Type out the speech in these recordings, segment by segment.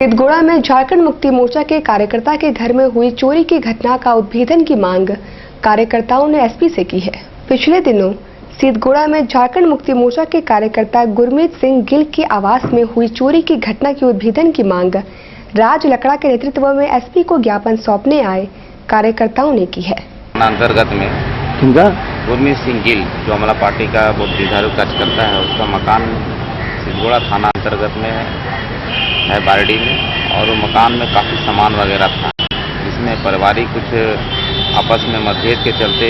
सिद्धगोड़ा में झारखंड मुक्ति मोर्चा के कार्यकर्ता के घर में हुई चोरी की घटना का उद्भेदन की मांग कार्यकर्ताओं ने एसपी से की है। पिछले दिनों सिद्धगोड़ा में झारखंड मुक्ति मोर्चा के कार्यकर्ता गुरमीत सिंह गिल के आवास में हुई चोरी की घटना के उद्भेदन की मांग राज लकड़ा के नेतृत्व में एसपी को ज्ञापन सौंपने आए कार्यकर्ताओं ने की है। अंतर्गत में गुरमीत सिंह गिल जो अमला पार्टी का बहुत जुझारू कार्यकर्ता है, उसका मकान सिद्धगोड़ा थाना अंतर्गत में है बारडी में, और वो मकान में काफ़ी सामान वगैरह था, जिसमें पारिवारिक कुछ आपस में मतभेद के चलते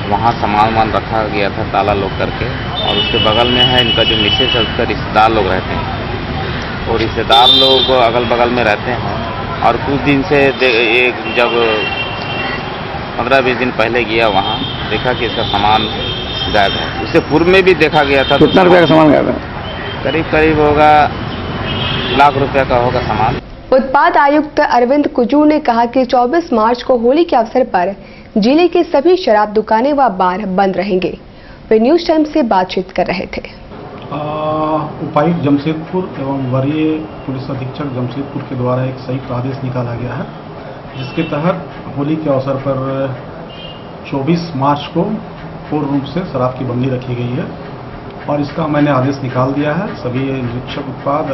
वहाँ सामान रखा गया था ताला लॉक करके। और उसके बगल में है इनका जो मिसेज है, उसका रिश्तेदार लोग रहते हैं, और रिश्तेदार लोग अगल बगल में रहते हैं। और कुछ दिन से जब 15-20 दिन पहले गया वहाँ, देखा कि इसका सामान गायब है। उससे पूर्व में भी देखा गया था। कितना रुपये का सामान गायब है? करीब होगा लाख रुपए का होगा सामान। उत्पाद आयुक्त अरविंद कुजूर ने कहा कि 24 मार्च को होली के अवसर पर जिले के सभी शराब दुकानें व बार बंद रहेंगे। वे न्यूज टाइम से बातचीत कर रहे थे। उपायुक्त जमशेदपुर एवं वरीय पुलिस अधीक्षक जमशेदपुर के द्वारा एक संयुक्त आदेश निकाला गया है, जिसके तहत होली के अवसर पर 24 मार्च को पूर्ण रूप से शराब की बंदी रखी गई है। और इसका मैंने आदेश निकाल दिया है। सभी निरीक्षक उत्पाद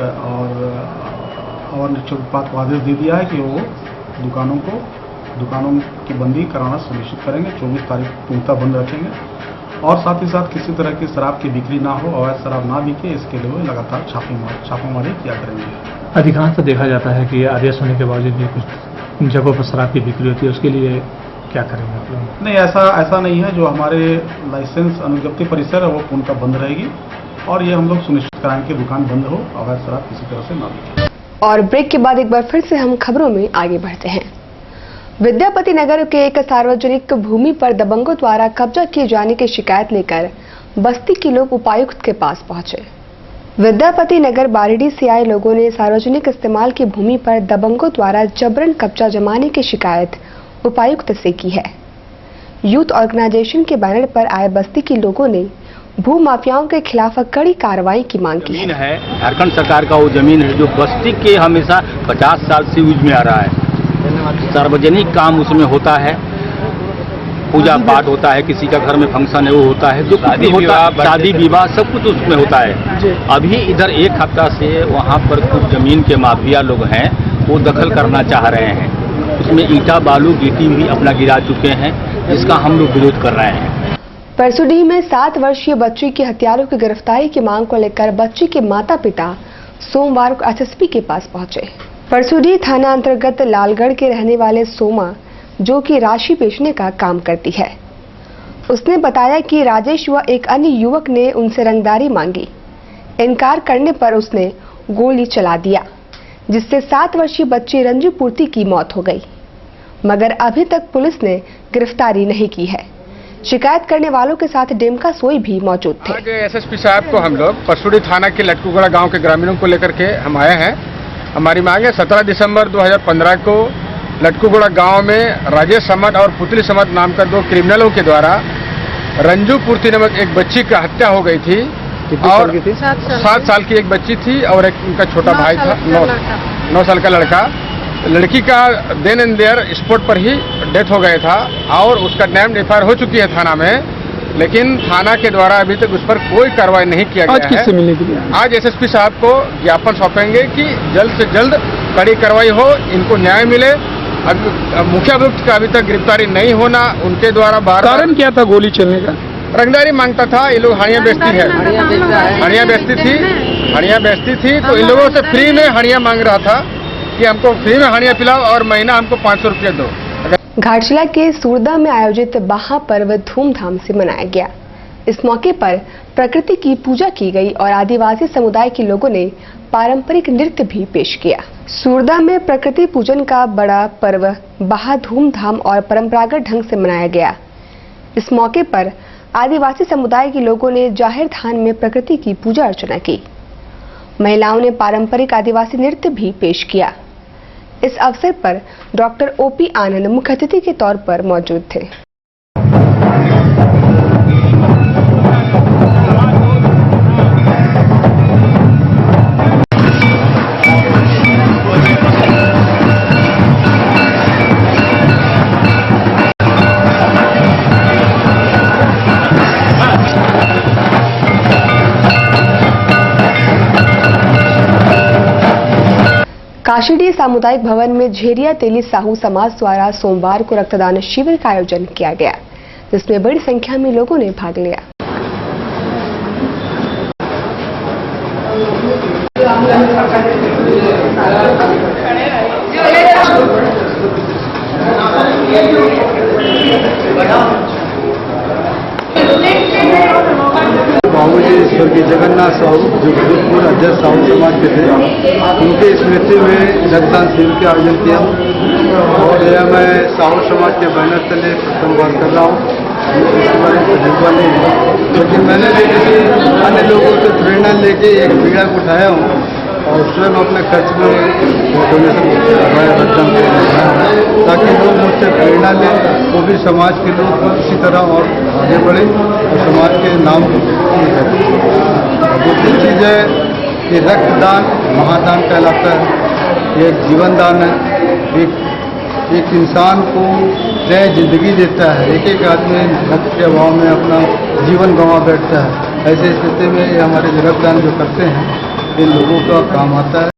और निरीक्षक उत्पाद को आदेश दे दिया है कि वो दुकानों की बंदी कराना सुनिश्चित करेंगे। 24 तारीख पूर्णतः बंद रखेंगे, और साथ ही साथ किसी तरह की शराब की बिक्री ना हो, अवैध शराब ना बिके, इसके लिए लगातार छापेमारी किया करेंगे। अधिकांश देखा जाता है कि आदेश होने के बावजूद भी कुछ जगहों पर शराब की बिक्री होती है, उसके लिए क्या करेंगे आप लोग? नहीं, ऐसा नहीं है। जो हमारे लाइसेंस अनुज्ञप्ति परिसर है वो पूर्णतः बंद रहेगी, और ये हम लोग सुनिश्चित कराएंगे कि दुकान बंद हो, अवैध शराब किसी तरह से ना बिके। और ब्रेक के बाद एक बार फिर से हम खबरों में आगे बढ़ते हैं। विद्यापति नगर के एक सार्वजनिक भूमि पर दबंगों द्वारा कब्जा किए जाने की शिकायत लेकर बस्ती के लोग उपायुक्त के पास पहुंचे। विद्यापति नगर बारिडी से आए लोगों ने सार्वजनिक इस्तेमाल की भूमि पर दबंगों द्वारा जबरन कब्जा जमाने की शिकायत उपायुक्त से की है। यूथ ऑर्गेनाइजेशन के बैनर पर आए बस्ती के लोगों ने भू माफियाओं के खिलाफ कड़ी कार्रवाई की मांग की है। झारखंड सरकार का वो जमीन है जो बस्ती के हमेशा 50 साल से यूज में आ रहा है। सार्वजनिक काम उसमें होता है, पूजा पाठ होता है, किसी का घर में फंक्शन है वो होता है, जो शादी विवाह सब कुछ उसमें होता है। अभी इधर एक हफ्ता से वहाँ पर कुछ जमीन के माफिया लोग हैं, वो दखल करना चाह रहे हैं। उसमें ईंटा बालू गिट्टी भी अपना गिरा चुके हैं, जिसका हम लोग विरोध कर रहे हैं। परसुडीह में 7 वर्षीय बच्ची की हत्यारों की गिरफ्तारी की मांग को लेकर बच्ची के माता पिता सोमवार को एसएसपी के पास पहुंचे। परसुडीह थाना अंतर्गत लालगढ़ के रहने वाले सोमा, जो कि राशि बेचने का काम करती है, उसने बताया कि राजेश व एक अन्य युवक ने उनसे रंगदारी मांगी। इनकार करने पर उसने गोली चला दिया, जिससे 7 वर्षीय बच्ची रंजू पूर्ति की मौत हो गई, मगर अभी तक पुलिस ने गिरफ्तारी नहीं की है। शिकायत करने वालों के साथ डेमका सोई भी मौजूद थे। आज एसएसपी साहब को हम लोग परसुडी थाना के लटकूगढ़ा गांव के ग्रामीणों को लेकर के हम आए हैं। हमारी मांग है 17 दिसंबर 2015 को लटकूगढ़ा गांव में राजेश समद और पुतली समद नाम का 2 क्रिमिनलों के द्वारा रंजू पूर्ति नामक एक बच्ची का हत्या हो गई थी। और 7 साल की एक बच्ची थी, और एक उनका छोटा भाई था, 9 साल का लड़का। लड़की का देन एंड देयर स्पॉट पर ही डेथ हो गया था, और उसका नाम एफआईआर हो चुकी है थाना में, लेकिन थाना के द्वारा अभी तक उस पर कोई कार्रवाई नहीं किया गया है। आज किससे मिलने के लिए? आज एसएसपी साहब को ज्ञापन सौंपेंगे कि जल्द से जल्द कड़ी कार्रवाई हो, इनको न्याय मिले। मुख्य अभियुक्त का अभी तक गिरफ्तारी नहीं होना, उनके द्वारा बार कारण क्या था गोली चलने का? रंगदारी मांगता था। ये लोग हड़ियाँ बेचती है, हड़ियाँ बेचती थी, तो इन लोगों से फ्री में हड़ियाँ मांग रहा था कि हमको फ्री में हड़ियाँ पिलाओ और महीना हमको 500 रुपये दो। घाटशिला के सूरदा में आयोजित बाहा पर्व धूमधाम से मनाया गया। इस मौके पर प्रकृति की पूजा की गई और आदिवासी समुदाय के लोगों ने पारंपरिक नृत्य भी पेश किया। सूरदा में प्रकृति पूजन का बड़ा पर्व बाहा धूमधाम और परंपरागत ढंग से मनाया गया। इस मौके पर आदिवासी समुदाय के लोगों ने जाहिर थान में प्रकृति की पूजा अर्चना की। महिलाओं ने पारंपरिक आदिवासी नृत्य भी पेश किया। इस अवसर पर डॉक्टर ओपी आनंद मुख्य अतिथि के तौर पर मौजूद थे। आशीडीह सामुदायिक भवन में झेरिया तेली साहू समाज द्वारा सोमवार को रक्तदान शिविर का आयोजन किया गया, जिसमें बड़ी संख्या में लोगों ने भाग लिया। बाबूजी स्वर्गीय जगन्नाथ साहू जो भूतपूर्व अध्यक्ष साहू समाज के थे, उनके स्मृति में रक्तदान शिविर का आयोजन किया और यह मैं साहू समाज के बैनर तले प्रथम बार कर रहा हूँ। इसके बारे में तजुर्बा नहीं है, लेकिन मैंने भी किसी अन्य लोगों से प्रेरणा लेके एक बीड़ा उठाया हूँ और स्वयं अपने खर्च में डोनेशन करवाया, रक्तदान करवाया, ताकि लोग मुझसे प्रेरणा लें, वो भी समाज के लोग इसी तरह और आगे बढ़े और समाज के नाम दूसरी चीज़ है कि रक्तदान महादान कहलाता है। ये जीवन दान है, एक इंसान को नई जिंदगी देता है। एक एक आदमी रक्त के अभाव में अपना जीवन गंवा बैठता है। ऐसे स्थिति में ये हमारे रक्तदान जो करते हैं इन लोगों का काम आता है।